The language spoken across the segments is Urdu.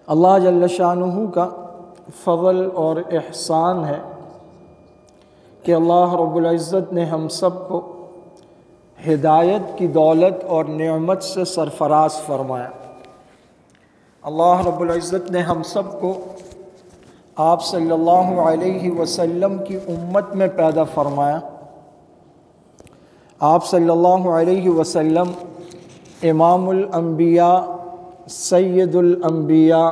اللہ جل شانہ کا فضل اور احسان ہے کہ اللہ رب العزت نے ہم سب کو ہدایت کی دولت اور نعمت سے سرفراز فرمایا۔ اللہ رب العزت نے ہم سب کو آپ صلی اللہ علیہ وسلم کی امت میں پیدا فرمایا۔ آپ صلی اللہ علیہ وسلم امام الانبیاء، سید الانبیاء،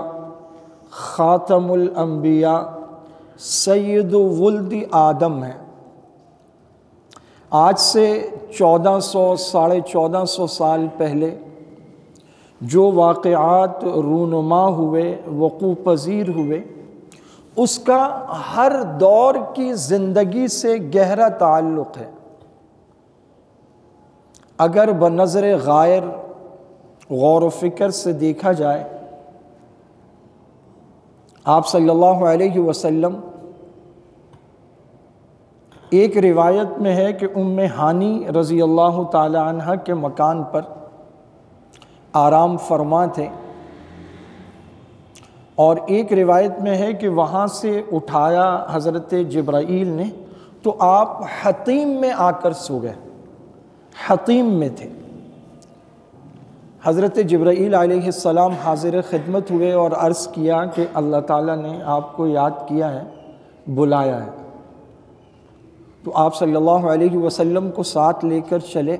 خاتم الانبیاء، سید ولد آدم ہیں۔ آج سے 1400 سال پہلے جو واقعات رونما ہوئے، وقوع پذیر ہوئے، اس کا ہر دور کی زندگی سے گہرا تعلق ہے۔ اگر بنظر غائر غور و فکر سے دیکھا جائے، آپ صلی اللہ علیہ وسلم ایک روایت میں ہے کہ ام ہانی رضی اللہ تعالی عنہ کے مکان پر آرام فرما تھے، اور ایک روایت میں ہے کہ وہاں سے اٹھایا حضرت جبرائیل نے تو آپ حطیم میں آ کر سو گئے، حطیم میں تھے۔ حضرت جبرائیل علیہ السلام حاضر خدمت ہوئے اور عرض کیا کہ اللہ تعالیٰ نے آپ کو یاد کیا ہے، بلایا ہے۔ تو آپ صلی اللہ علیہ وسلم کو ساتھ لے کر چلے،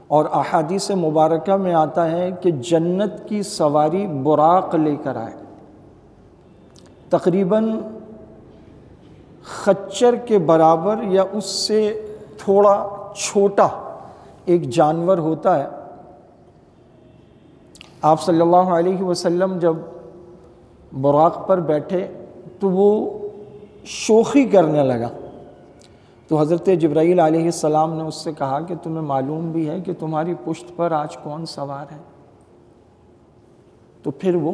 اور احادیث مبارکہ میں آتا ہے کہ جنت کی سواری براق لے کر آئے، تقریباً خچر کے برابر یا اس سے تھوڑا چھوٹا ایک جانور ہوتا ہے۔ آپ صلی اللہ علیہ وسلم جب براق پر بیٹھے تو وہ شوخی کرنے لگا، تو حضرت جبرائیل علیہ السلام نے اس سے کہا کہ تمہیں معلوم بھی ہے کہ تمہاری پشت پر آج کون سوار ہے؟ تو پھر وہ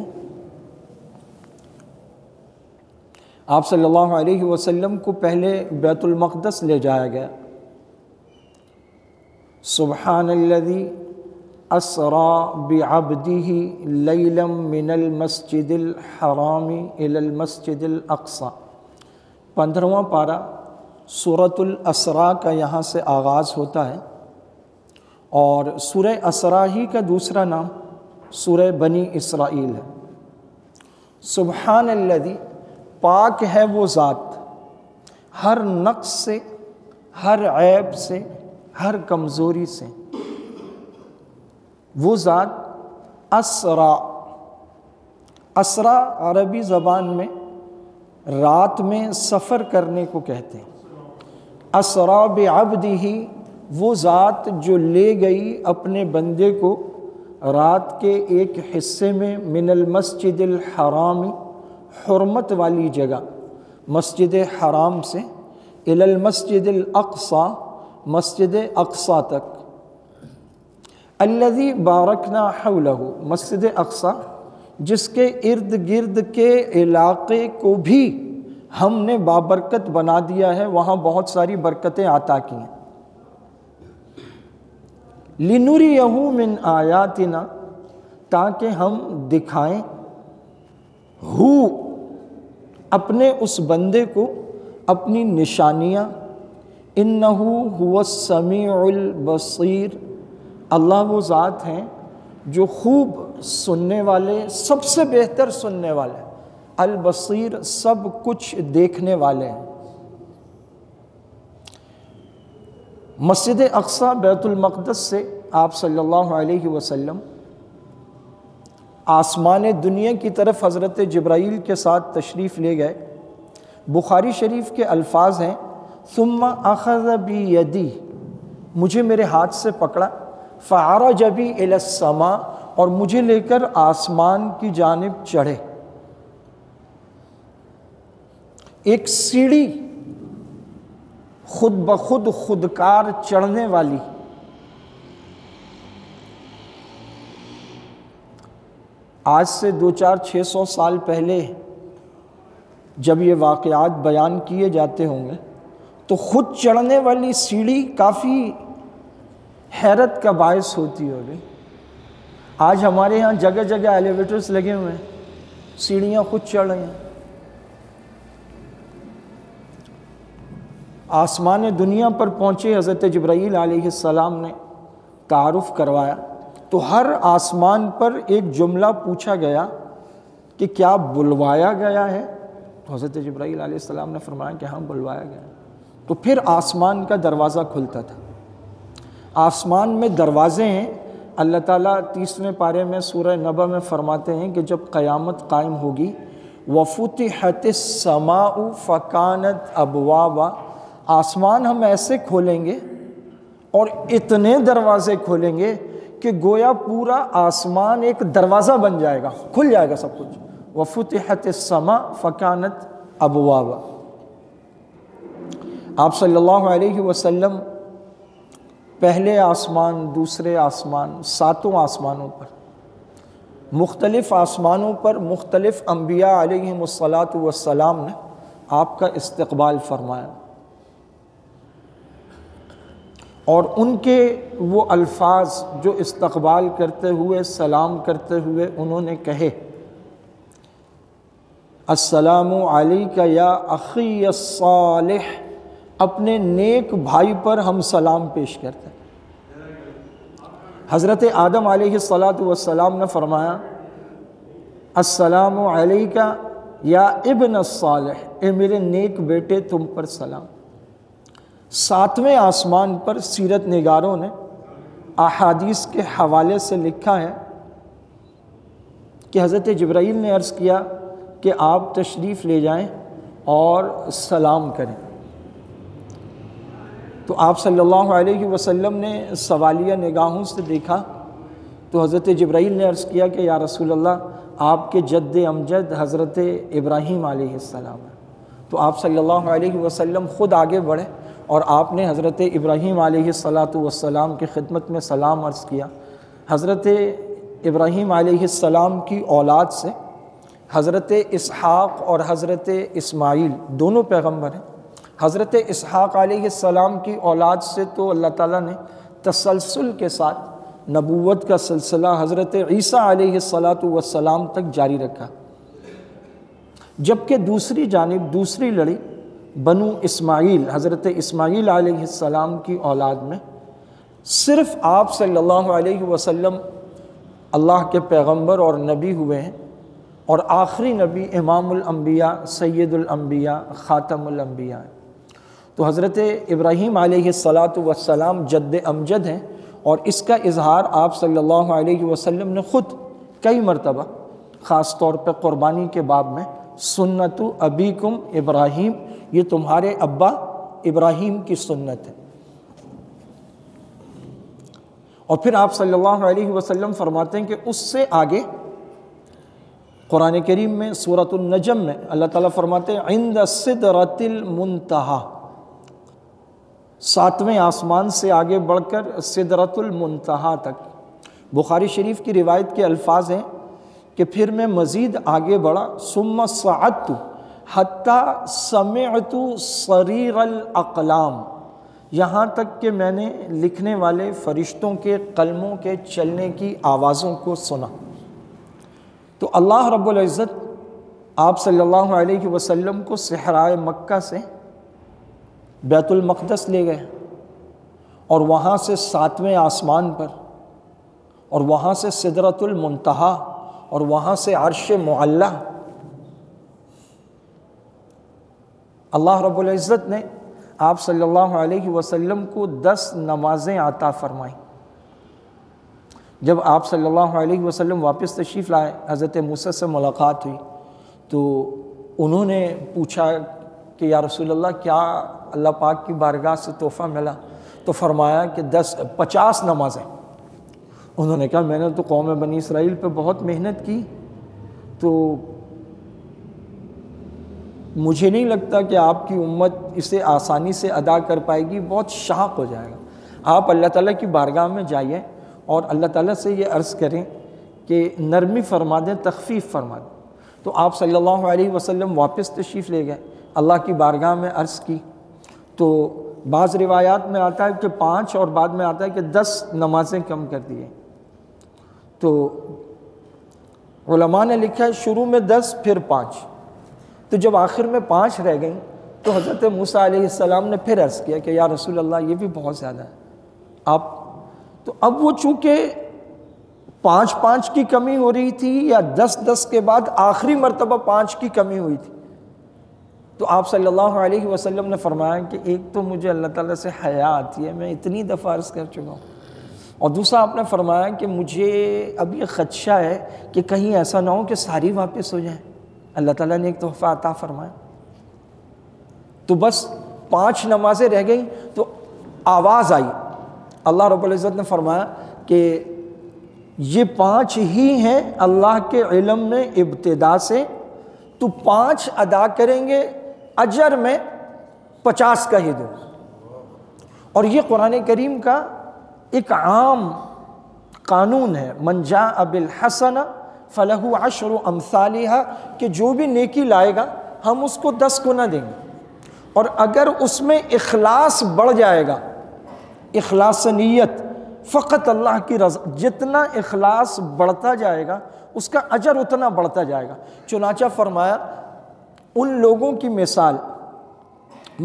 آپ صلی اللہ علیہ وسلم کو پہلے بیت المقدس لے جایا گیا۔ سبحان الذی اسری بعبدہ لیلا من المسجد الحرام الی المسجد الاقصی، 15واں پارہ سورۃ الاسراء کا یہاں سے آغاز ہوتا ہے، اور سورہ اسراء ہی کا دوسرا نام سورہ بنی اسرائیل ہے۔ سبحان الذی، پاک ہے وہ ذات ہر نقص سے، ہر عیب سے، ہر کمزوری سے۔ وہ ذات اسرا، اسرا عربی زبان میں رات میں سفر کرنے کو کہتے ہیں۔ اسرا بعبدہ، وہ ذات جو لے گئی اپنے بندے کو رات کے ایک حصے میں من المسجد الحرام، حرمت والی جگہ مسجد حرام سے، الی المسجد الاقصی، مسجد اقصی تک، الذی بارکنا حولہ، مسجد اقصی جس کے ارد گرد کے علاقے کو بھی ہم نے بابرکت بنا دیا ہے، وہاں بہت ساری برکتیں عطا کی ہیں۔ لنریہ من آیاتنا، تاکہ ہم دکھائیں اپنے اس بندے کو اپنی نشانیاں۔ انہ هو السمیع البصیر، اللہ وہ ذات ہیں جو خوب سننے والے، سب سے بہتر سننے والے، البصیر سب کچھ دیکھنے والے ہیں۔ مسجد اقصی بیت المقدس سے آپ صلی اللہ علیہ وسلم آسمان دنیا کی طرف حضرت جبرائیل کے ساتھ تشریف لے گئے۔ بخاری شریف کے الفاظ ہیں ثم اخذ بیدی، مجھے میرے ہاتھ سے پکڑا، فعرج بی الی السماء، اور مجھے لے کر آسمان کی جانب چڑھے۔ ایک سیڑھی خود بخود خودکار چڑھنے والی، آج سے 200-600 سال پہلے جب یہ واقعات بیان کیے جاتے ہوں گے تو خود چڑھنے والی سیڑھی کافی حیرت کا باعث ہوتی ہوگی۔ آج ہمارے ہاں جگہ جگہ ایلیویٹرز لگے ہوئے ہیں، سیڑھیاں خود چڑھ رہی ہیں۔ آسمان دنیا پر پہنچے حضرت جبرائیل علیہ السلام نے تعارف کروایا تو ہر آسمان پر ایک جملہ پوچھا گیا کہ کیا بلوایا گیا ہے؟ تو حضرت جبرائیل علیہ السلام نے فرمایا کہ ہاں بلوایا گیا۔ تو پھر آسمان کا دروازہ کھلتا تھا۔ آسمان میں دروازے ہیں، اللہ تعالیٰ 30ویں پارے میں سورہ نبا میں فرماتے ہیں کہ جب قیامت قائم ہوگی وَفُتِحَتِ السَّمَاءُ فَكَانَتْ أَبْوَابًا، آسمان ہم ایسے کھولیں گے اور اتنے دروازے کھولیں گے کہ گویا پورا آسمان ایک دروازہ بن جائے گا، کھل جائے گا سب کچھ۔ وَفُتِحَتِ السَّمَاءُ فَكَانَتْ أَبْوَابًا۔ آپ صلی اللہ علیہ وسلم پہلے آسمان، دوسرے آسمان، 7 آسمانوں پر، مختلف آسمانوں پر مختلف انبیاء علیہم السلام نے آپ کا استقبال فرمایا، اور ان کے وہ الفاظ جو استقبال کرتے ہوئے، سلام کرتے ہوئے انہوں نے کہے، السلام علیک یا اخی الصالح، اپنے نیک بھائی پر ہم سلام پیش کرتے ہیں۔ حضرت آدم علیہ السلام نے فرمایا السلام علیک یا ابن الصالح، اے میرے نیک بیٹے تم پر سلام۔ 7ویں آسمان پر سیرت نگاروں نے احادیث کے حوالے سے لکھا ہے کہ حضرت جبرائیل نے عرض کیا کہ آپ تشریف لے جائیں اور سلام کریں، تو آپ صلی اللہ علیہ وسلم نے سوالیہ نگاہوں سے دیکھا تو حضرت جبرائیل نے عرض کیا کہ یا رسول اللہ، آپ کے جد امجد حضرت ابراہیم علیہ السلام ہے۔ تو آپ صلی اللہ علیہ وسلم خود آگے بڑھے اور آپ نے حضرت ابراہیم علیہ السلام کی خدمت میں سلام عرض کیا۔ حضرت ابراہیم علیہ السلام کی اولاد سے حضرت اسحاق اور حضرت اسماعیل دونوں پیغمبر ہیں۔ حضرت اسحاق علیہ السلام کی اولاد سے تو اللہ تعالیٰ نے تسلسل کے ساتھ نبوت کا سلسلہ حضرت عیسیٰ علیہ السلام تک جاری رکھا، جبکہ دوسری جانب دوسری لڑی بنو اسماعیل، حضرت اسماعیل علیہ السلام کی اولاد میں صرف آپ صلی اللہ علیہ وسلم اللہ کے پیغمبر اور نبی ہوئے ہیں، اور آخری نبی امام الانبیاء، سید الانبیاء، خاتم الانبیاء ہیں۔ تو حضرت ابراہیم علیہ السلام جد امجد ہیں، اور اس کا اظہار آپ صلی اللہ علیہ وسلم نے خود کئی مرتبہ، خاص طور پہ قربانی کے باب میں، سنت ابیکم ابراہیم، یہ تمہارے ابا ابراہیم کی سنت ہے۔ اور پھر آپ صلی اللہ علیہ وسلم فرماتے ہیں کہ اس سے آگے قرآن کریم میں سورۃ النجم میں اللہ تعالیٰ فرماتے ہیں عند سدرۃ المنتہا، 7ویں آسمان سے آگے بڑھ کر سدرۃ المنتہا تک۔ بخاری شریف کی روایت کے الفاظ ہیں کہ پھر میں مزید آگے بڑھا، ثم صعدت حتی سمعت صریر الاقلام، یہاں تک کہ میں نے لکھنے والے فرشتوں کے قلموں کے چلنے کی آوازوں کو سنا۔ تو اللہ رب العزت آپ صلی اللہ علیہ وسلم کو صحرائے مکہ سے بیت المقدس لے گئے، اور وہاں سے 7ویں آسمان پر، اور وہاں سے سدرۃ المنتہا، اور وہاں سے عرش معلیٰ۔ اللہ رب العزت نے آپ صلی اللہ علیہ وسلم کو 10 نمازیں عطا فرمائیں۔ جب آپ صلی اللہ علیہ وسلم واپس تشریف لائے، حضرت موسیٰ سے ملاقات ہوئی تو انہوں نے پوچھا کہ یا رسول اللہ کیا اللہ پاک کی بارگاہ سے تحفہ ملا؟ تو فرمایا کہ 50 نمازیں۔ انہوں نے کہا میں نے تو قوم بنی اسرائیل پہ بہت محنت کی، تو مجھے نہیں لگتا کہ آپ کی امت اسے آسانی سے ادا کر پائے گی، بہت شاق ہو جائے گا۔ آپ اللہ تعالیٰ کی بارگاہ میں جائیے اور اللہ تعالیٰ سے یہ عرض کریں کہ نرمی فرما دیں، تخفیف فرما دیں۔ تو آپ صلی اللہ علیہ وسلم واپس تشریف لے گئے، اللہ کی بارگاہ میں عرض کی، تو بعض روایات میں آتا ہے کہ 5 اور بعد میں آتا ہے کہ 10 نمازیں کم کر دیے۔ تو علماء نے لکھا ہے شروع میں 10 پھر 5، تو جب آخر میں 5 رہ گئیں تو حضرت موسیٰ علیہ السلام نے پھر عرض کیا کہ یا رسول اللہ یہ بھی بہت زیادہ ہے آپ، تو اب وہ چونکہ 5 کی کمی ہو رہی تھی یا 10 کے بعد آخری مرتبہ 5 کی کمی ہوئی تھی، تو آپ صلی اللہ علیہ وسلم نے فرمایا کہ ایک تو مجھے اللہ تعالیٰ سے حیا آتی ہے، میں اتنی دفعہ عرض کر چکا ہوں، اور دوسرا آپ نے فرمایا کہ مجھے اب یہ خدشہ ہے کہ کہیں ایسا نہ ہو کہ ساری واپس ہو جائیں۔ اللہ تعالیٰ نے ایک تحفہ عطا فرمایا، تو بس 5 نمازیں رہ گئیں تو آواز آئی، اللہ رب العزت نے فرمایا کہ یہ 5 ہی ہیں اللہ کے علم میں ابتدا سے، تو 5 ادا کریں گے اجر میں 50 کا ہی دو۔ اور یہ قرآن کریم کا ایک عام قانون ہے، من جاء بالحسنہ فلہ 10 امثالہا، کہ جو بھی نیکی لائے گا ہم اس کو 10 گنا دیں گے، اور اگر اس میں اخلاص بڑھ جائے گا، اخلاص نیت، فقط اللہ کی رضا، جتنا اخلاص بڑھتا جائے گا اس کا اجر اتنا بڑھتا جائے گا۔ چنانچہ فرمایا ان لوگوں کی مثال،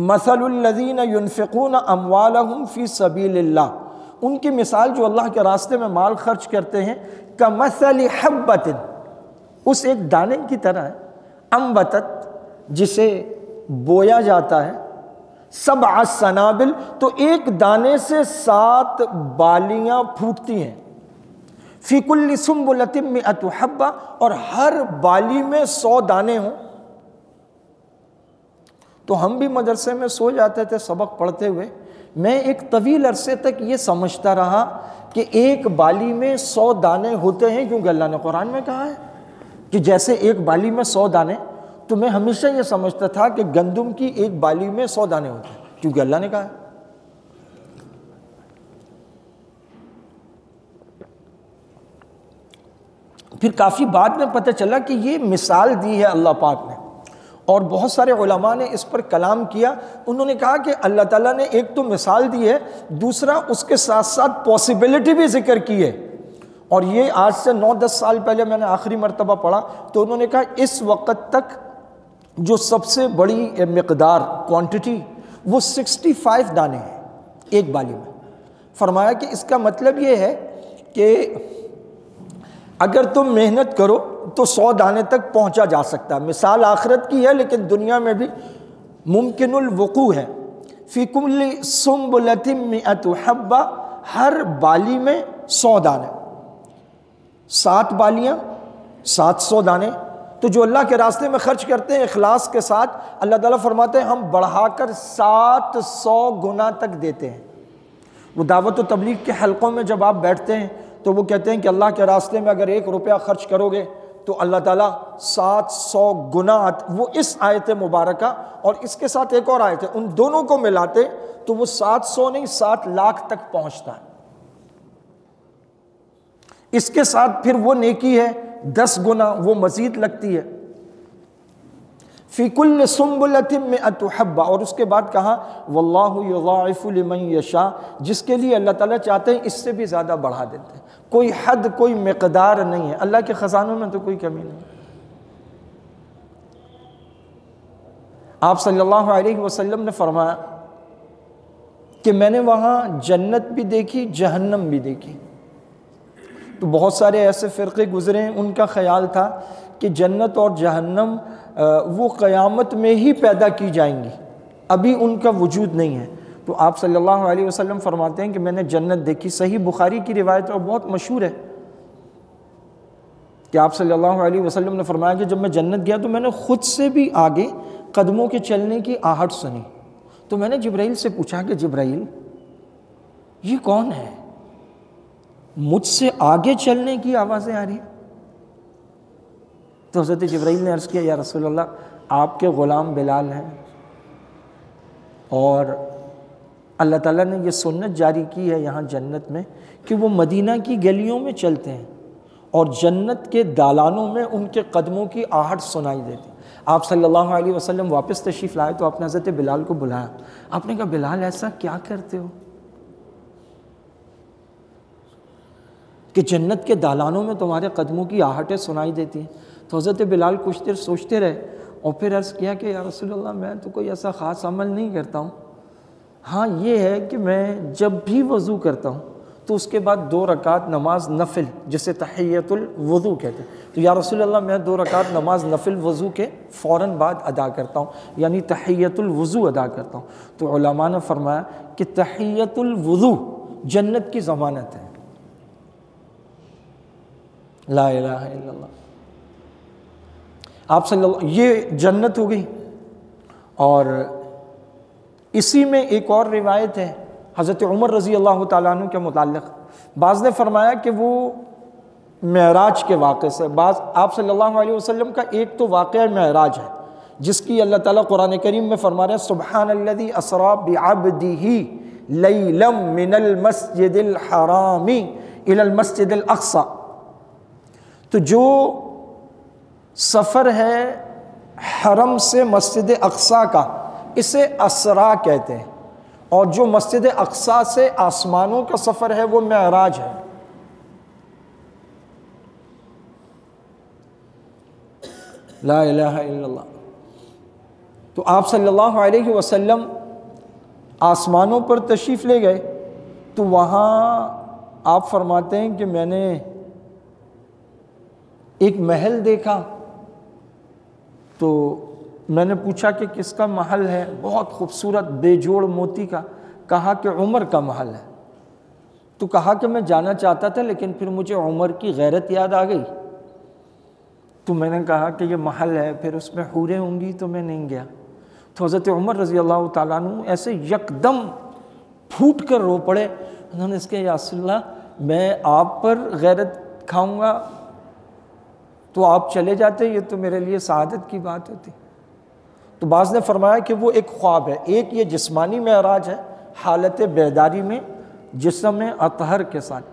مثل الذین ینفقون اموالہم فی سبیل اللہ، ان کی مثال جو اللہ کے راستے میں مال خرچ کرتے ہیں، کمثل حبۃ، اس ایک دانے کی طرح ہے، انبتت، جسے بویا جاتا ہے، 7 سنابل، تو ایک دانے سے 7 بالیاں پھوٹتی ہیں، فی کل سنبلۃ 100 حبہ، اور ہر بالی میں 100 دانے ہوں۔ تو ہم بھی مدرسے میں سو جاتے تھے سبق پڑھتے ہوئے، میں ایک طویل عرصے تک یہ سمجھتا رہا کہ ایک بالی میں 100 دانے ہوتے ہیں، کیونکہ اللہ نے قرآن میں کہا ہے کہ جیسے ایک بالی میں 100 دانے، تو میں ہمیشہ یہ سمجھتا تھا کہ گندم کی ایک بالی میں 100 دانے ہوتے ہیں، کیونکہ اللہ نے کہا ہے۔ پھر کافی بعد میں پتہ چلا کہ یہ مثال دی ہے اللہ پاک نے، اور بہت سارے علماء نے اس پر کلام کیا، انہوں نے کہا کہ اللہ تعالیٰ نے ایک تو مثال دی ہے، دوسرا اس کے ساتھ ساتھ پاسبلٹی بھی ذکر کی ہے۔ اور یہ آج سے 9-10 سال پہلے میں نے آخری مرتبہ پڑھا تو انہوں نے کہا اس وقت تک جو سب سے بڑی مقدار، کوانٹٹی، وہ 65 دانے ہیں ایک بالی میں۔ فرمایا کہ اس کا مطلب یہ ہے کہ اگر تم محنت کرو تو 100 دانے تک پہنچا جا سکتا ہے۔ مثال آخرت کی ہے لیکن دنیا میں بھی ممکن الوقوع ہے۔ فی کل سنبلۃ 100 حبہ، ہر بالی میں 100 دانے، 7 بالیاں 700 دانے۔ تو جو اللہ کے راستے میں خرچ کرتے ہیں اخلاص کے ساتھ، اللہ تعالیٰ فرماتے ہیں ہم بڑھا کر 700 گنا تک دیتے ہیں۔ وہ دعوت و تبلیغ کے حلقوں میں جب آپ بیٹھتے ہیں تو وہ کہتے ہیں کہ اللہ کے راستے میں اگر 1 روپیہ خرچ کرو گے تو اللہ تعالیٰ 700 گنا، وہ اس آیت مبارکہ اور اس کے ساتھ ایک اور آیت ہے، ان دونوں کو ملاتے تو وہ 700 نہیں 7 لاکھ تک پہنچتا ہے۔ اس کے ساتھ پھر وہ نیکی ہے 10 گنا، وہ مزید لگتی ہے۔ فی کل سنبلۃ 100 حبہ، اور اس کے بعد کہا واللہ یضاعف لمن یشاء، جس کے لیے اللہ تعالیٰ چاہتے ہیں اس سے بھی زیادہ بڑھا دیتے ہیں۔ کوئی حد، کوئی مقدار نہیں ہے، اللہ کے خزانوں میں تو کوئی کمی نہیں۔ آپ صلی اللہ علیہ وسلم نے فرمایا کہ میں نے وہاں جنت بھی دیکھی، جہنم بھی دیکھی۔ تو بہت سارے ایسے فرقے گزرے ہیں، ان کا خیال تھا کہ جنت اور جہنم وہ قیامت میں ہی پیدا کی جائیں گی، ابھی ان کا وجود نہیں ہے۔ تو آپ صلی اللہ علیہ وسلم فرماتے ہیں کہ میں نے جنت دیکھی۔ صحیح بخاری کی روایت اور بہت مشہور ہے کہ آپ صلی اللہ علیہ وسلم نے فرمایا کہ جب میں جنت گیا تو میں نے خود سے بھی آگے قدموں کے چلنے کی آہٹ سنی، تو میں نے جبرائیل سے پوچھا کہ جبرائیل یہ کون ہے؟ مجھ سے آگے چلنے کی آوازیں آ رہی ہیں۔ تو حضرت جبرائیل نے عرض کیا یا رسول اللہ آپ کے غلام بلال ہیں، اور اللہ تعالیٰ نے یہ سنت جاری کی ہے یہاں جنت میں کہ وہ مدینہ کی گلیوں میں چلتے ہیں اور جنت کے دالانوں میں ان کے قدموں کی آہٹ سنائی دیتی۔ آپ صلی اللہ علیہ وسلم واپس تشریف لائے تو آپ نے حضرت بلال کو بلایا، آپ نے کہا بلال ایسا کیا کرتے ہو کہ جنت کے دالانوں میں تمہارے قدموں کی آہٹیں سنائی دیتی ہیں۔ تو حضرت بلال کچھ دیر سوچتے رہے اور پھر عرض کیا کہ یا رسول اللہ میں تو کوئی ایسا خاص عمل نہیں کرتا ہوں، ہاں یہ ہے کہ میں جب بھی وضو کرتا ہوں تو اس کے بعد 2 رکعت نماز نفل جسے تحیۃ الوضو کہتے ہیں، تو یا رسول اللہ میں 2 رکعت نماز نفل وضو کے فوراً بعد ادا کرتا ہوں، یعنی تحیۃ الوضو ادا کرتا ہوں۔ تو علماء نے فرمایا کہ تحیۃ الوضو جنت کی ضمانت ہے، لا الہ الا اللہ۔ آپ صلی اللہ، یہ جنت ہو گئی۔ اور اسی میں ایک اور روایت ہے حضرت عمر رضی اللہ تعالیٰ عنہ کے متعلق، بعض نے فرمایا کہ وہ معراج کے واقعے سے، بعض آپ صلی اللہ علیہ وسلم کا ایک تو واقعہ معراج ہے جس کی اللہ تعالیٰ قرآن کریم میں فرما رہے ہیں سبحان الذی اسری بعبدہ لیلا من المسجد الحرام الی المسجد الاقصی۔ تو جو سفر ہے حرم سے مسجد اقصیٰ کا اسے اسرا کہتے ہیں، اور جو مسجد اقصیٰ سے آسمانوں کا سفر ہے وہ معراج ہے۔ لا الہ الا اللہ۔ تو آپ صلی اللہ علیہ وسلم آسمانوں پر تشریف لے گئے تو وہاں آپ فرماتے ہیں کہ میں نے ایک محل دیکھا، تو میں نے پوچھا کہ کس کا محل ہے، بہت خوبصورت بے جوڑ موتی کا، کہا کہ عمر کا محل ہے۔ تو کہا کہ میں جانا چاہتا تھا لیکن پھر مجھے عمر کی غیرت یاد آ گئی، تو میں نے کہا کہ یہ محل ہے، پھر اس میں حوریں ہوں گی تو میں نہیں گیا۔ تو حضرت عمر رضی اللہ تعالیٰ عنہ ایسے یکدم پھوٹ کر رو پڑے، انہوں نے اس کے یا رسول اللہ میں آپ پر غیرت کھاؤں گا تو آپ چلے جاتے، یہ تو میرے لیے سعادت کی بات ہوتی۔ تو بعض نے فرمایا کہ وہ ایک خواب ہے، ایک یہ جسمانی معراج ہے حالت بیداری میں جسم اطہر کے ساتھ،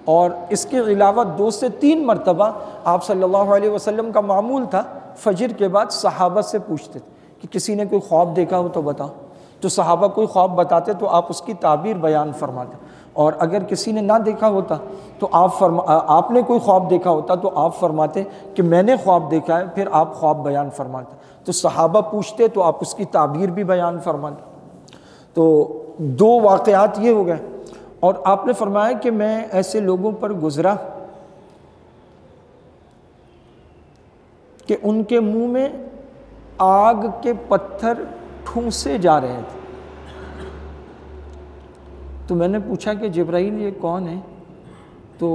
اور اس کے علاوہ 2 سے 3 مرتبہ آپ صلی اللہ علیہ وسلم کا معمول تھا فجر کے بعد صحابہ سے پوچھتے تھے کہ کسی نے کوئی خواب دیکھا ہو تو بتاؤ، تو صحابہ کوئی خواب بتاتے تو آپ اس کی تعبیر بیان فرماتے، اور اگر کسی نے نہ دیکھا ہوتا تو آپ نے کوئی خواب دیکھا ہوتا تو آپ فرماتے کہ میں نے خواب دیکھا ہے، پھر آپ خواب بیان فرماتے، تو صحابہ پوچھتے تو آپ اس کی تعبیر بھی بیان فرماتے۔ تو 2 واقعات یہ ہو گئے، اور آپ نے فرمایا کہ میں ایسے لوگوں پر گزرا کہ ان کے منہ میں آگ کے پتھر ٹھونسے جا رہے تھے۔ تو میں نے پوچھا کہ جبرائیل یہ کون ہے؟ تو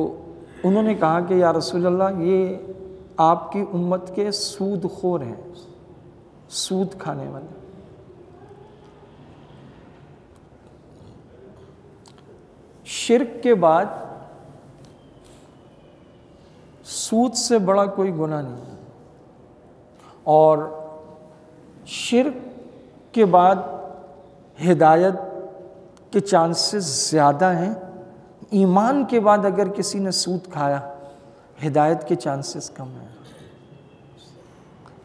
انہوں نے کہا کہ یا رسول اللہ یہ آپ کی امت کے سود خور ہیں، سود کھانے والے۔ شرک کے بعد سود سے بڑا کوئی گناہ نہیں، اور شرک کے بعد ہدایت کے چانسز زیادہ ہیں۔ ایمان کے بعد اگر کسی نے سود کھایا ہدایت کے چانسز کم ہیں۔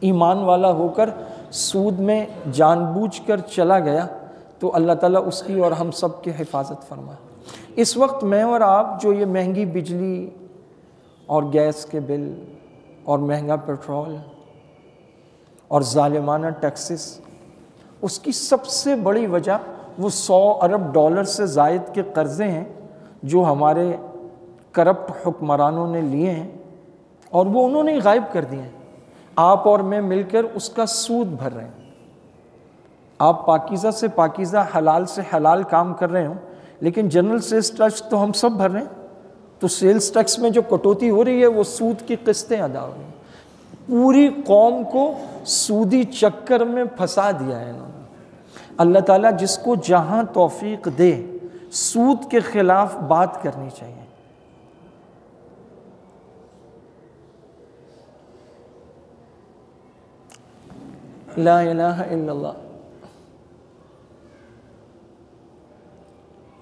ایمان والا ہو کر سود میں جان بوجھ کر چلا گیا تو اللہ تعالیٰ اس کی اور ہم سب کی حفاظت فرمائے۔ اس وقت میں اور آپ جو یہ مہنگی بجلی اور گیس کے بل اور مہنگا پیٹرول اور ظالمانہ ٹیکسز، اس کی سب سے بڑی وجہ وہ $100 ارب سے زائد کے قرضے ہیں جو ہمارے کرپٹ حکمرانوں نے لیے ہیں، اور وہ انہوں نے غائب کر دیے ہیں۔ آپ اور میں مل کر اس کا سود بھر رہے ہیں۔ آپ پاکیزہ سے پاکیزہ حلال سے حلال کام کر رہے ہوں، لیکن جنرل سیلز ٹیکس تو ہم سب بھر رہے ہیں، تو سیلز ٹیکس میں جو کٹوتی ہو رہی ہے وہ سود کی قسطیں ادا ہو رہی ہیں۔ پوری قوم کو سودی چکر میں پھنسا دیا ہے انہوں نے۔ اللہ تعالیٰ جس کو جہاں توفیق دے سود کے خلاف بات کرنی چاہیے۔ لا الہ الا اللہ۔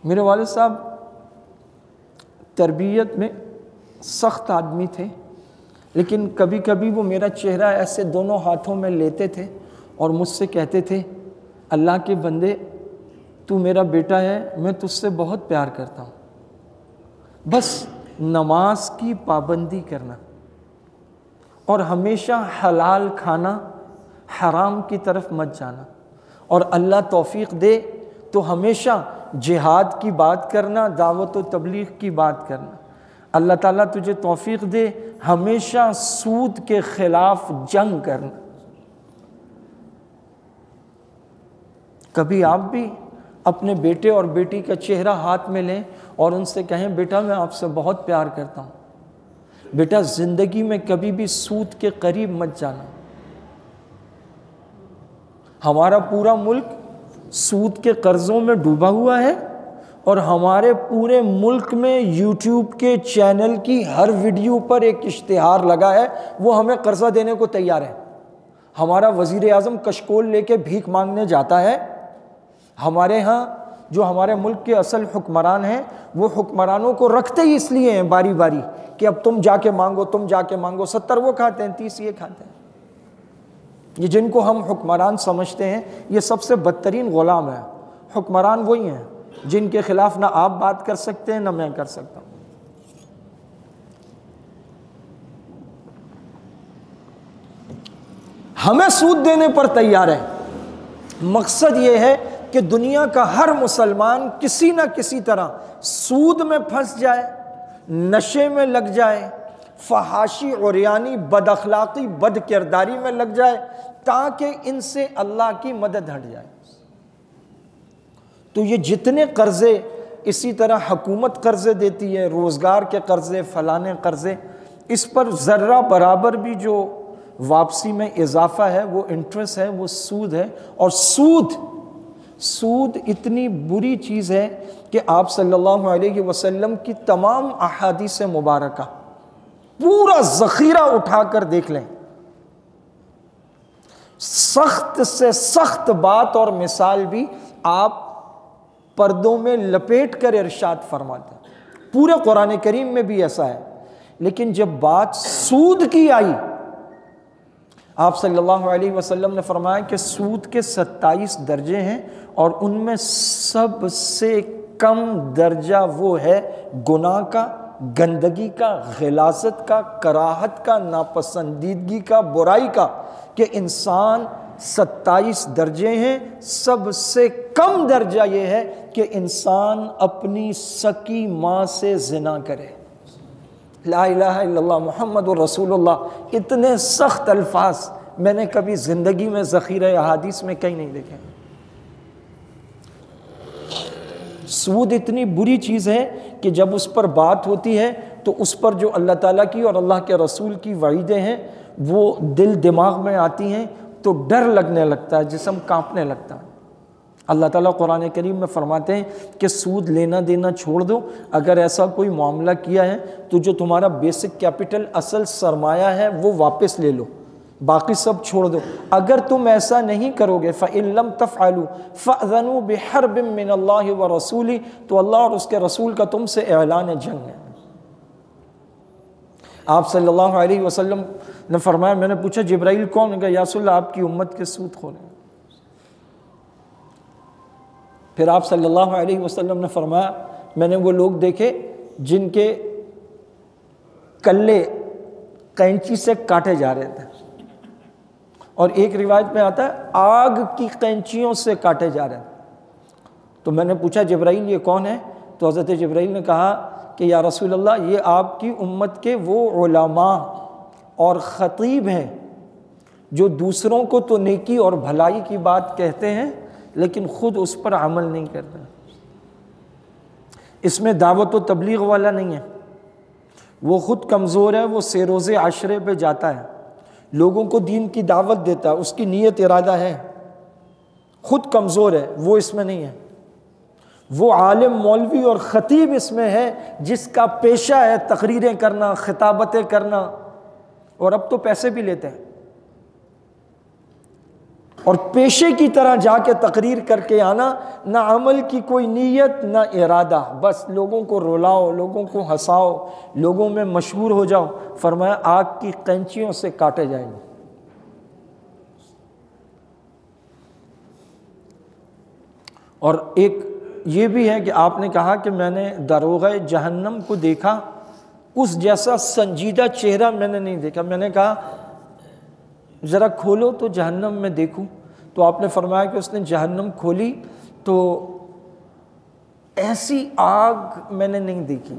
میرے والد صاحب تربیت میں سخت آدمی تھے، لیکن کبھی کبھی وہ میرا چہرہ ایسے دونوں ہاتھوں میں لیتے تھے اور مجھ سے کہتے تھے اللہ کے بندے تو میرا بیٹا ہے، میں تجھ سے بہت پیار کرتا ہوں، بس نماز کی پابندی کرنا اور ہمیشہ حلال کھانا، حرام کی طرف مت جانا، اور اللہ توفیق دے تو ہمیشہ جہاد کی بات کرنا، دعوت و تبلیغ کی بات کرنا۔ اللہ تعالیٰ تجھے توفیق دے ہمیشہ سود کے خلاف جنگ کرنا۔ کبھی آپ بھی اپنے بیٹے اور بیٹی کا چہرہ ہاتھ میں لیں اور ان سے کہیں بیٹا میں آپ سے بہت پیار کرتا ہوں، بیٹا زندگی میں کبھی بھی سود کے قریب مت جانا۔ ہمارا پورا ملک سود کے قرضوں میں ڈوبا ہوا ہے، اور ہمارے پورے ملک میں یوٹیوب کے چینل کی ہر ویڈیو پر ایک اشتہار لگا ہے، وہ ہمیں قرضہ دینے کو تیار ہے۔ ہمارا وزیر اعظم کشکول لے کے بھیک مانگنے جاتا ہے۔ ہمارے ہاں جو ہمارے ملک کے اصل حکمران ہیں، وہ حکمرانوں کو رکھتے ہی اس لیے ہیں باری باری کہ اب تم جا کے مانگو، تم جا کے مانگو۔ 70 وہ کھاتے ہیں، 30 یہ کھاتے ہیں۔ یہ جن کو ہم حکمران سمجھتے ہیں، یہ سب سے بدترین غلام ہے۔ حکمران وہی ہیں جن کے خلاف نہ آپ بات کر سکتے ہیں نہ میں کر سکتا ہوں۔ ہمیں سود دینے پر تیار ہے۔ مقصد یہ ہے کہ دنیا کا ہر مسلمان کسی نہ کسی طرح سود میں پھنس جائے، نشے میں لگ جائے، فحاشی، عریانی، بد اخلاقی، بد کرداری میں لگ جائے، تاکہ ان سے اللہ کی مدد ہٹ جائے۔ تو یہ جتنے قرضے، اسی طرح حکومت قرضے دیتی ہے، روزگار کے قرضے، فلانے قرضے، اس پر ذرہ برابر بھی جو واپسی میں اضافہ ہے وہ انٹرسٹ ہے، وہ سود ہے۔ اور سود اتنی بری چیز ہے کہ آپ صلی اللہ علیہ وسلم کی تمام احادیث مبارکہ پورا ذخیرہ اٹھا کر دیکھ لیں، سخت سے سخت بات اور مثال بھی آپ پردوں میں لپیٹ کر ارشاد فرماتے ہیں۔ پورے قرآن کریم میں بھی ایسا ہے، لیکن جب بات سود کی آئی، آپ صلی اللہ علیہ وسلم نے فرمایا کہ سود کے 27 درجے ہیں، اور ان میں سب سے کم درجہ وہ ہے گناہ کا، گندگی کا، غلاظت کا، کراہت کا، ناپسندیدگی کا، برائی کا، کہ انسان 27 درجے ہیں، سب سے کم درجہ یہ ہے کہ انسان اپنی سکی ماں سے زنا کرے۔ لا الہ الا اللہ محمد رسول اللہ، اتنے سخت الفاظ میں نے کبھی زندگی میں ذخیرہ احادیث میں کہیں نہیں دیکھے۔ سود اتنی بری چیز ہے کہ جب اس پر بات ہوتی ہے تو اس پر جو اللہ تعالیٰ کی اور اللہ کے رسول کی وعیدیں ہیں وہ دل دماغ میں آتی ہیں تو ڈر لگنے لگتا ہے، جسم کانپنے لگتا ہے۔ اللہ تعالیٰ قرآن کریم میں فرماتے ہیں کہ سود لینا دینا چھوڑ دو، اگر ایسا کوئی معاملہ کیا ہے تو جو تمہارا بیسک کیپٹل، اصل سرمایہ ہے، وہ واپس لے لو، باقی سب چھوڑ دو۔ اگر تم ایسا نہیں کرو گے فَإِن لَمْ تَفْعَلُوا فَأْذَنُوا بِحَرْبٍ مِّنَ اللَّهِ وَرَسُولِهِ، تو اللہ اور اس کے رسول کا تم سے اعلان جنگ ہے۔ آپ صلی اللہ علیہ وسلم نے فرمایا، میں نے پوچھا جبرائیل کون ہے؟ کہا یا رسول اللہ آپ کی امت کے سود خور ہیں۔ پھر آپ صلی اللہ علیہ وسلم نے فرمایا، میں نے وہ لوگ دیکھے جن کے کلے قینچی سے کاٹے جا رہے تھے، اور ایک روایت میں آتا ہے آگ کی قینچیوں سے کاٹے جا رہے ہیں۔ تو میں نے پوچھا جبرائیل یہ کون ہے؟ تو حضرت جبرائیل نے کہا کہ یا رسول اللہ یہ آپ کی امت کے وہ علماء اور خطیب ہیں جو دوسروں کو تو نیکی اور بھلائی کی بات کہتے ہیں لیکن خود اس پر عمل نہیں کرتے۔ اس میں دعوت و تبلیغ والا نہیں ہے، وہ خود کمزور ہے، وہ سیروز عشرے پہ جاتا ہے، لوگوں کو دین کی دعوت دیتا ہے، اس کی نیت ارادہ ہے، خود کمزور ہے، وہ اس میں نہیں ہے۔ وہ عالم مولوی اور خطیب اس میں ہے جس کا پیشہ ہے تقریریں کرنا، خطابتیں کرنا، اور اب تو پیسے بھی لیتے ہیں، اور پیشے کی طرح جا کے تقریر کر کے آنا، نہ عمل کی کوئی نیت نہ ارادہ، بس لوگوں کو رلاؤ، لوگوں کو ہنساؤ، لوگوں میں مشہور ہو جاؤ۔ فرمایا آگ کی قینچیوں سے کاٹے جائیں گے۔ اور ایک یہ بھی ہے کہ آپ نے کہا کہ میں نے داروغہ جہنم کو دیکھا اس جیسا سنجیدہ چہرہ میں نے نہیں دیکھا۔ میں نے کہا ذرا کھولو تو جہنم میں دیکھوں، تو آپ نے فرمایا کہ اس نے جہنم کھولی تو ایسی آگ میں نے نہیں دیکھی۔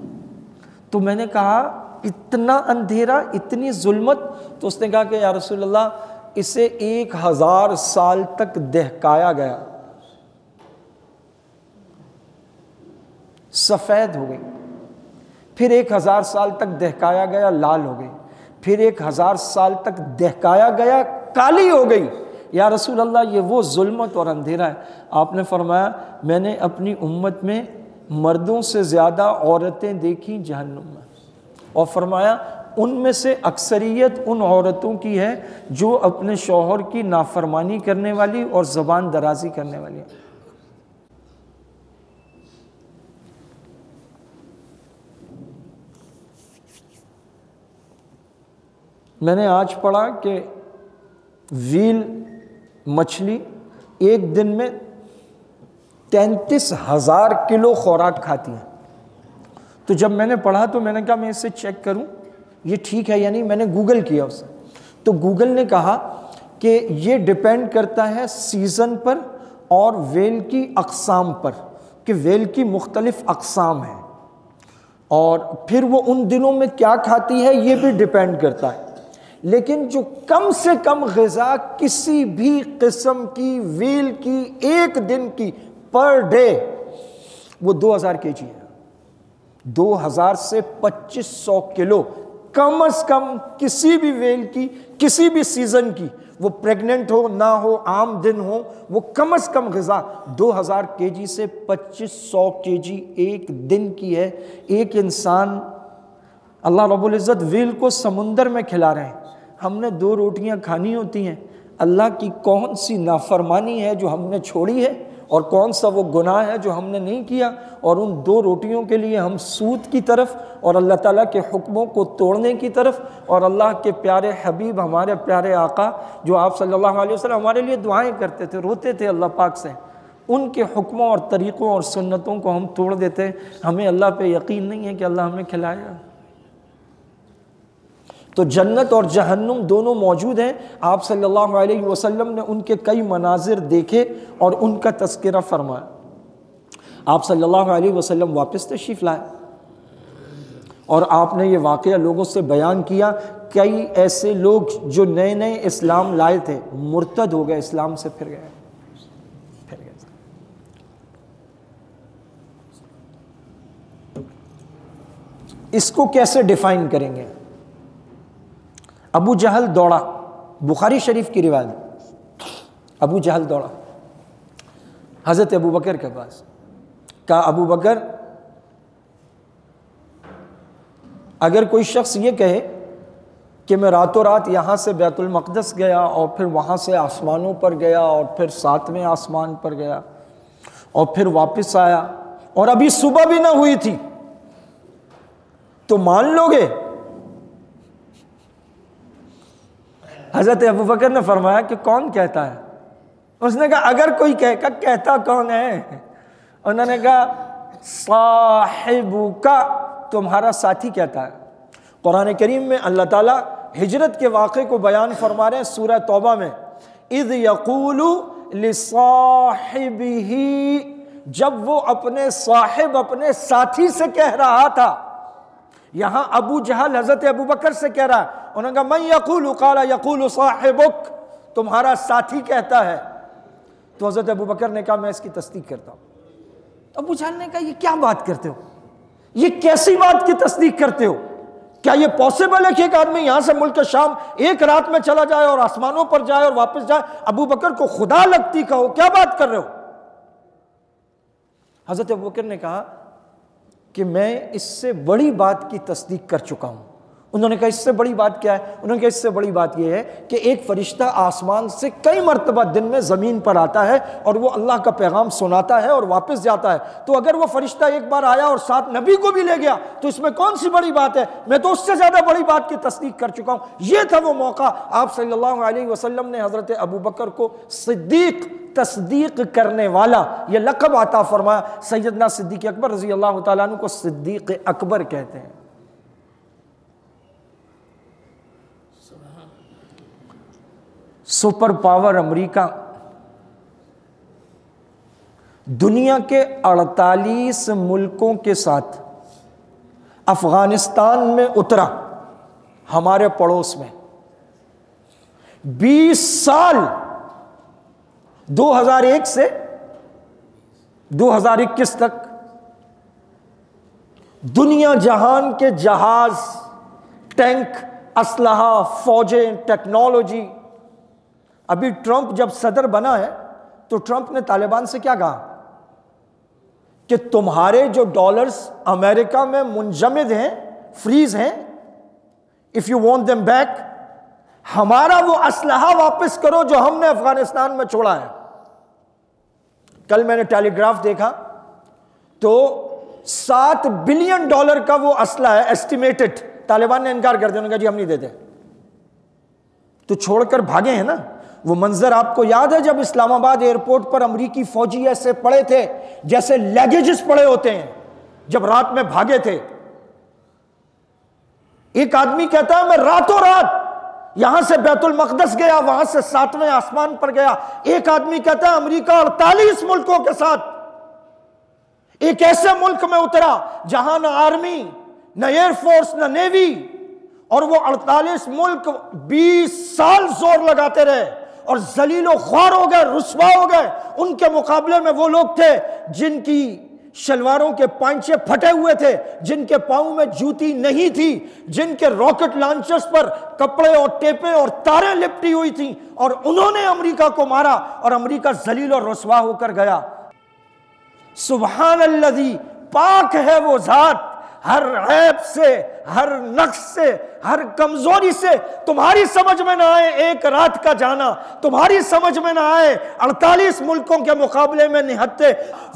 تو میں نے کہا اتنا اندھیرا، اتنی ظلمت؟ تو اس نے کہا کہ یا رسول اللہ اسے 1000 سال تک دہکایا گیا، سفید ہو گئی، پھر 1000 سال تک دہکایا گیا، لال ہو گئی، پھر 1000 سال تک دہکایا گیا، کالی ہو گئی۔ یا رسول اللہ یہ وہ ظلمت اور اندھیرا ہے۔ آپ نے فرمایا میں نے اپنی امت میں مردوں سے زیادہ عورتیں دیکھیں جہنم میں، اور فرمایا ان میں سے اکثریت ان عورتوں کی ہے جو اپنے شوہر کی نافرمانی کرنے والی اور زبان درازی کرنے والی ہیں۔ میں نے آج پڑھا کہ ویل مچھلی ایک دن میں 33,000 کلو خوراک کھاتی ہیں۔ تو جب میں نے پڑھا تو میں نے کہا میں اسے چیک کروں یہ ٹھیک ہے یا نہیں۔ میں نے گوگل کیا اسے، تو گوگل نے کہا کہ یہ ڈیپینڈ کرتا ہے سیزن پر اور ویل کی اقسام پر، کہ ویل کی مختلف اقسام ہیں، اور پھر وہ ان دنوں میں کیا کھاتی ہے یہ بھی ڈیپینڈ کرتا ہے۔ لیکن جو کم سے کم غذا کسی بھی قسم کی ویل کی ایک دن کی پر ڈے وہ 2000 kg ہے، 2000 سے 2500 کلو کم از کم کسی بھی ویل کی، کسی بھی سیزن کی، وہ پریگننٹ ہو نہ ہو، عام دن ہو، وہ کم از کم غذا 2000 kg سے 2500 kg ایک دن کی ہے۔ ایک انسان، اللہ رب العزت ویل کو سمندر میں کھلا رہے ہیں، ہم نے 2 روٹیاں کھانی ہوتی ہیں۔ اللہ کی کون سی نافرمانی ہے جو ہم نے چھوڑی ہے، اور کون سا وہ گناہ ہے جو ہم نے نہیں کیا، اور ان 2 روٹیوں کے لیے ہم سود کی طرف اور اللہ تعالیٰ کے حکموں کو توڑنے کی طرف، اور اللہ کے پیارے حبیب ہمارے پیارے آقا جو آپ صلی اللہ علیہ وسلم ہمارے لیے دعائیں کرتے تھے، روتے تھے اللہ پاک سے، ان کے حکموں اور طریقوں اور سنتوں کو ہم توڑ دیتے۔ ہمیں اللہ پہ یقین نہیں ہے کہ اللہ ہمیں کھلائے گا۔ تو جنت اور جہنم دونوں موجود ہیں۔ آپ صلی اللہ علیہ وسلم نے ان کے کئی مناظر دیکھے اور ان کا تذکرہ فرمایا۔ آپ صلی اللہ علیہ وسلم واپس تشریف لائے اور آپ نے یہ واقعہ لوگوں سے بیان کیا۔ کئی ایسے لوگ جو نئے نئے اسلام لائے تھے مرتد ہو گئے، اسلام سے پھر گئے۔ اس کو کیسے ڈیفائن کریں گے؟ ابو جہل دوڑا، بخاری شریف کی روایت، ابو جہل دوڑا حضرت ابو بکر کے پاس، کہا ابو بکر اگر کوئی شخص یہ کہے کہ میں راتوں رات یہاں سے بیت المقدس گیا اور پھر وہاں سے آسمانوں پر گیا اور پھر 7ویں آسمان پر گیا اور پھر واپس آیا اور ابھی صبح بھی نہ ہوئی تھی، تو مان لو گے؟ حضرت ابو بکر نے فرمایا کہ کون کہتا ہے؟ اس نے کہا اگر کوئی کہتا کون ہے؟ انہوں نے کہا صاحبک، تمہارا ساتھی کہتا ہے۔ قرآن کریم میں اللہ تعالیٰ ہجرت کے واقعے کو بیان فرما رہے ہیں سورہ توبہ میں، اذ یقول لصاحبہ، جب وہ اپنے صاحب اپنے ساتھی سے کہہ رہا تھا۔ یہاں ابو جہل حضرت ابو بکر سے کہہ رہا ہے، انہوں نے کہا من یقول، قال یقول صاحبک، تمہارا ساتھی کہتا ہے۔ تو حضرت ابو بکر نے کہا میں اس کی تصدیق کرتا ہوں۔ تو ابو جہل نے کہا یہ کیا بات کرتے ہو، یہ کیسی بات کی تصدیق کرتے ہو؟ کیا یہ پاسبل ہے کہ ایک آدمی یہاں سے ملک شام ایک رات میں چلا جائے اور آسمانوں پر جائے اور واپس جائے؟ ابو بکر کو خدا لگتی کہو، کیا بات کر رہے ہو؟ حضرت ابو بکر نے کہا کہ میں اس سے بڑی بات کی تصدیق کر چکا ہوں۔ انہوں نے کہا اس سے بڑی بات کیا ہے؟ انہوں نے کہا اس سے بڑی بات یہ ہے کہ ایک فرشتہ آسمان سے کئی مرتبہ دن میں زمین پر آتا ہے اور وہ اللہ کا پیغام سناتا ہے اور واپس جاتا ہے۔ تو اگر وہ فرشتہ ایک بار آیا اور ساتھ نبی کو بھی لے گیا تو اس میں کون سی بڑی بات ہے؟ میں تو اس سے زیادہ بڑی بات کی تصدیق کر چکا ہوں۔ یہ تھا وہ موقع، آپ صلی اللہ علیہ وسلم نے حضرت ابو بکر کو صدیق، تصدیق کرنے والا، یہ لقب عطا فرمایا۔ سیدنا صدیق اکبر رضی اللہ تعالیٰ عنہ کو صدیق اکبر کہتے ہیں۔ سپر پاور امریکہ دنیا کے 48 ملکوں کے ساتھ افغانستان میں اترا، ہمارے پڑوس میں 20 سال 2001 سے 2021 تک دنیا جہان کے جہاز، ٹینک، اسلحہ، فوجیں، ٹیکنالوجی. ابھی ٹرمپ جب صدر بنا ہے تو ٹرمپ نے طالبان سے کیا کہا کہ تمہارے جو ڈالرز امریکہ میں منجمد ہیں، فریز ہیں، if you want them back, ہمارا وہ اسلحہ واپس کرو جو ہم نے افغانستان میں چھوڑا ہے. کل میں نے ٹیلی گراف دیکھا تو $7 بلین کا وہ اسلحہ ہے ایسٹیمیٹڈ. طالبان نے انکار کر دیا، انہوں نے کہا جی ہم نہیں دیتے. تو چھوڑ کر بھاگے ہیں نا. وہ منظر آپ کو یاد ہے جب اسلام آباد ایئرپورٹ پر امریکی فوجی ایسے پڑے تھے جیسے لیگیجز پڑے ہوتے ہیں جب رات میں بھاگے تھے. ایک آدمی کہتا ہے میں راتوں رات یہاں سے بیت المقدس گیا، وہاں سے 7ویں آسمان پر گیا. ایک آدمی کہتا ہے امریکہ 48 ملکوں کے ساتھ ایک ایسے ملک میں اترا جہاں نہ آرمی، نہ ایئر فورس، نہ نیوی، اور وہ 48 ملک 20 سال زور لگاتے رہے اور ذلیل و خوار ہو گئے، رسوا ہو گئے. ان کے مقابلے میں وہ لوگ تھے جن کی شلواروں کے پائنچے پھٹے ہوئے تھے، جن کے پاؤں میں جوتی نہیں تھی، جن کے راکٹ لانچرز پر کپڑے اور ٹیپیں اور تاریں لپٹی ہوئی تھیں، اور انہوں نے امریکہ کو مارا اور امریکہ ذلیل اور رسوا ہو کر گیا. سبحان الذی، پاک ہے وہ ذات ہر عیب سے، ہر نقص سے، ہر کمزوری سے. تمہاری سمجھ میں نہ آئے ایک رات کا جانا، تمہاری سمجھ میں نہ آئے 48 ملکوں کے مقابلے میں نہتے.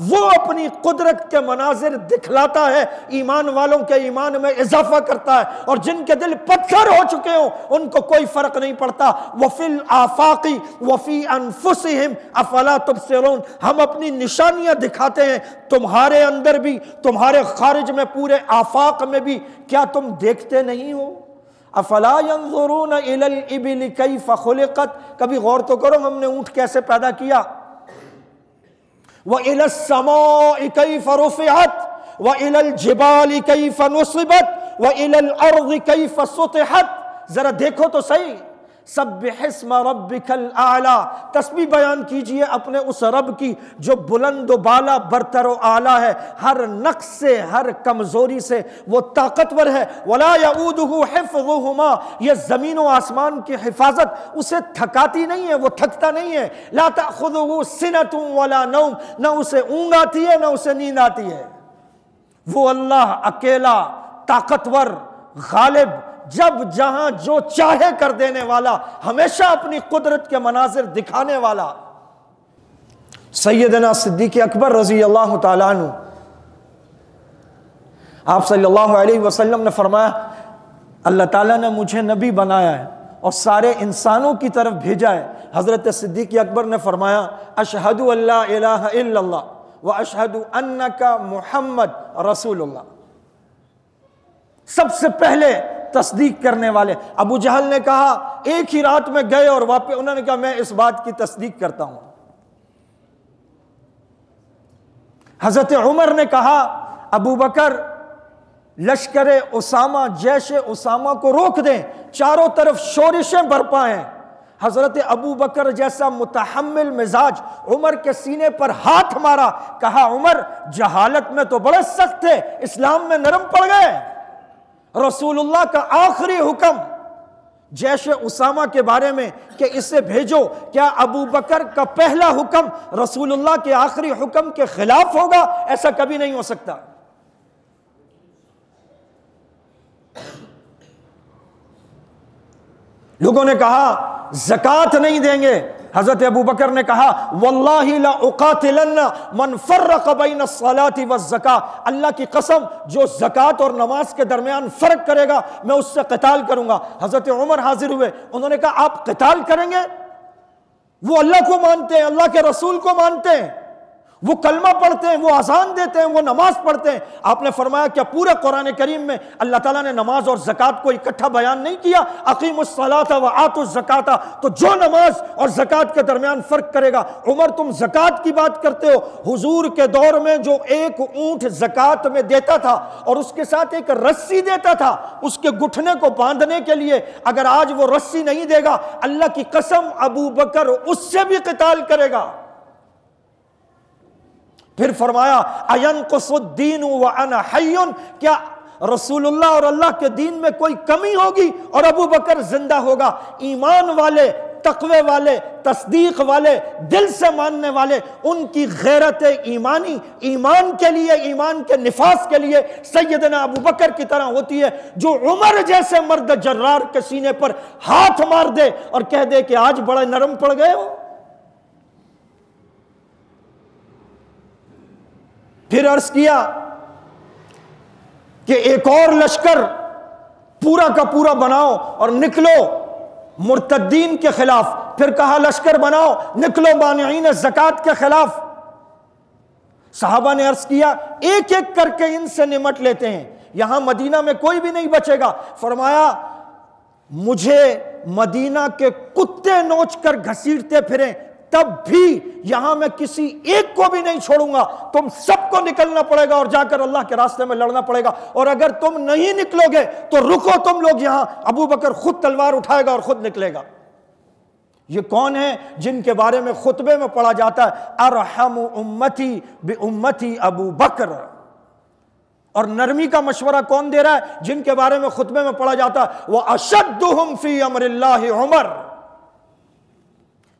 وہ اپنی قدرت کے مناظر دکھلاتا ہے، ایمان والوں کے ایمان میں اضافہ کرتا ہے، اور جن کے دل پتھر ہو چکے ہوں ان کو کوئی فرق نہیں پڑتا. وَفِي الْآفَاقِ وَفِي أَنفُسِهِمْ أَفَلَا تُبْصِرُونَ. ہم اپنی نشانیاں دکھاتے ہیں تمہارے اندر بھی، تمہارے خارج میں، پورے آفاق میں بھی. کیا تم دیکھتے نہیں ہو؟ افلا ينظرون الى الابل كيف خلقت. کبھی غور تو کرو ہم نے اونٹ کیسے پیدا کیا. والى السماء كيف رفعت والى الجبال كيف نصبت والى الارض كيف سطحت. ذرا دیکھو تو صحیح. سبح اسم ربک الاعلی، تسبیح بیان کیجئے اپنے اس رب کی جو بلند و بالا، برتر و اعلیٰ ہے، ہر نقص سے، ہر کمزوری سے وہ طاقتور ہے. ولا یعودہ حفظہما، یہ زمین و آسمان کی حفاظت اسے تھکاتی نہیں ہے، وہ تھکتا نہیں ہے. لا تأخذہ سنۃ ولا نوم، نہ اسے اونگ آتی ہے نہ اسے نیند آتی ہے. وہ اللہ اکیلا، طاقتور، غالب، جب جہاں جو چاہے کر دینے والا، ہمیشہ اپنی قدرت کے مناظر دکھانے والا. سیدنا صدیق اکبر رضی اللہ تعالیٰ عنہ، آپ صلی اللہ علیہ وسلم نے فرمایا اللہ تعالیٰ نے مجھے نبی بنایا ہے اور سارے انسانوں کی طرف بھیجا ہے. حضرت صدیق اکبر نے فرمایا اشہد ان لا الہ الا اللہ واشہد انک محمد رسول اللہ. سب سے پہلے تصدیق کرنے والے. ابو جہل نے کہا ایک ہی رات میں گئے اور واپس، انہوں نے کہا میں اس بات کی تصدیق کرتا ہوں. حضرت عمر نے کہا ابو بکر لشکر اسامہ، جیش اسامہ کو روک دیں، چاروں طرف شورشیں برپا ہیں. حضرت ابو بکر جیسا متحمل مزاج عمر کے سینے پر ہاتھ مارا، کہا عمر جہالت میں تو بڑے سخت تھے، اسلام میں نرم پڑ گئے. رسول اللہ کا آخری حکم جیش اسامہ کے بارے میں کہ اسے بھیجو، کیا ابو بکر کا پہلا حکم رسول اللہ کے آخری حکم کے خلاف ہوگا؟ ایسا کبھی نہیں ہو سکتا. لوگوں نے کہا زکوٰۃ نہیں دیں گے. حضرت ابو بکر نے کہا واللہ لا اقاتلن من فرق بین الصلاۃ والزکاۃ، اللہ کی قسم جو زکوٰۃ اور نماز کے درمیان فرق کرے گا میں اس سے قتال کروں گا. حضرت عمر حاضر ہوئے، انہوں نے کہا آپ قتال کریں گے؟ وہ اللہ کو مانتے ہیں، اللہ کے رسول کو مانتے ہیں. وہ کلمہ پڑھتے ہیں، وہ اذان دیتے ہیں، وہ نماز پڑھتے ہیں۔ آپ نے فرمایا کیا پورے قرآن کریم میں اللہ تعالیٰ نے نماز اور زکوٰۃ کو اکٹھا بیان نہیں کیا؟ اقیموا الصلاۃ وآتوا الزکاۃ، تو جو نماز اور زکوٰۃ کے درمیان فرق کرے گا۔ عمر تم زکوٰۃ کی بات کرتے ہو، حضور کے دور میں جو ایک اونٹ زکوٰۃ میں دیتا تھا اور اس کے ساتھ ایک رسی دیتا تھا اس کے گھٹنے کو باندھنے کے لیے، اگر آج وہ رسی نہیں دے گا، اللہ کی قسم ابو بکر اس سے بھی قتال کرے گا۔ پھر فرمایا اَيَنْقُصُ الدِّينُ وَأَنَا حَيٌّ، کیا رسول اللہ اور اللہ کے دین میں کوئی کمی ہوگی اور ابو بکر زندہ ہوگا؟ ایمان والے، تقوی والے، تصدیق والے، دل سے ماننے والے، ان کی غیرت ایمانی ایمان کے لیے، ایمان کے نفاذ کے لیے سیدنا ابو بکر کی طرح ہوتی ہے، جو عمر جیسے مرد جرار کے سینے پر ہاتھ مار دے اور کہہ دے کہ آج بڑے نرم پڑ گئے ہو۔ پھر عرض کیا کہ ایک اور لشکر پورا کا پورا بناؤ اور نکلو مرتدین کے خلاف۔ پھر کہا لشکر بناؤ، نکلو مانعین زکوٰۃ کے خلاف۔ صحابہ نے عرض کیا ایک ایک کر کے ان سے نمٹ لیتے ہیں، یہاں مدینہ میں کوئی بھی نہیں بچے گا۔ فرمایا مجھے مدینہ کے کتے نوچ کر گھسیٹتے پھریں تب بھی یہاں میں کسی ایک کو بھی نہیں چھوڑوں گا، تم سب کو نکلنا پڑے گا اور جا کر اللہ کے راستے میں لڑنا پڑے گا، اور اگر تم نہیں نکلو گے تو رکو تم لوگ یہاں۔ ابو بکر خود تلوار اٹھائے گا اور خود نکلے گا۔ یہ کون ہیں جن کے بارے میں خطبے میں پڑھا جاتا ہے ارحم امتی بامتی ابو بکر، اور نرمی کا مشورہ کون دے رہا ہے؟ جن کے بارے میں خطبے میں پڑھا جاتا ہے واشدہم فی امر اللہ عمر۔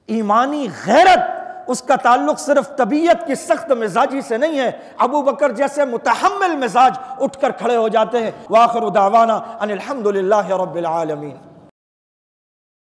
ایمانی غیرت اس کا تعلق صرف طبیعت کی سخت مزاجی سے نہیں ہے، ابو بکر جیسے متحمل مزاج اٹھ کر کھڑے ہو جاتے ہیں۔ وآخر دعوانا ان الحمد للہ رب العالمین۔